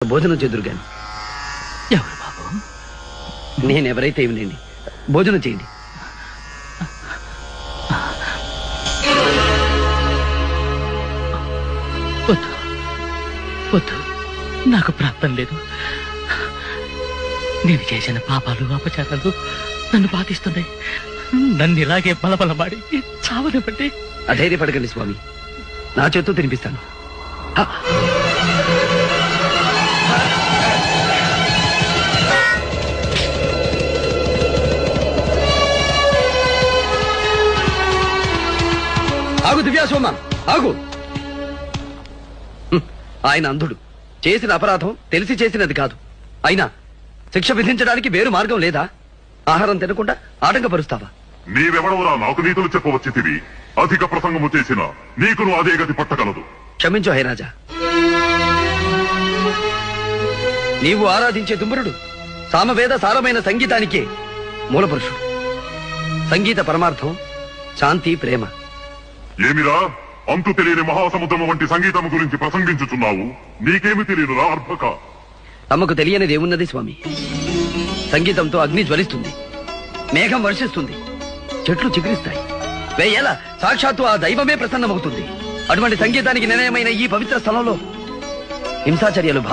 భోజనం చేదురు గాని. ఎవరు బాబు? నేనెవరైతే ఏమిలేండి, భోజనం చేయండి. వద్దు వద్దు, నాకు ప్రాప్తం లేదు. నేను చేసిన పాపాలు అపచారాలు నన్ను బాధిస్తున్నాయి. నన్ను ఇలాగే బలబలమాడి చావనివ్వండి. అధైర్యపడకండి స్వామి, నా చేత్తో తినిపిస్తాను. ఆగు దివ్యాసోమ, ఆగు. ఆయన అంధుడు, చేసిన అపరాధం తెలిసి చేసినది కాదు. అయినా శిక్ష విధించడానికి వేరు మార్గం లేదా? ఆహారం తినకుండా ఆటంకపరుస్తావా? నీవెవడవురా నాకు నీతులు చెప్పవచ్చితివి? అధిక ప్రసంగము చేసిన నీకును అదే గతి పట్టగలదు. క్షమించు హైరాజా. నీవు ఆరాధించే దుంబరుడు సామవేద సారమైన సంగీతానికే మూలపురుషుడు. సంగీత పరమార్థం శాంతి, ప్రేమ. ఏమిరా అంతు తెలియని మహాసముద్రము వంటి సంగీతము గురించి ప్రసంగించుచున్నావు? నీకేమి తెలియనురా అర్భక? తమకు తెలియనిది ఏమున్నది స్వామి? సంగీతంతో అగ్ని జ్వలిస్తుంది, మేఘం వర్షిస్తుంది, చెట్లు చిగురిస్తాయి, వేయేలా సాక్షాత్తు ఆ దైవమే ప్రసన్నమవుతుంది. అటువంటి సంగీతానికి నిలయమైన ఈ పవిత్ర స్థలంలో హింసాచర్యలు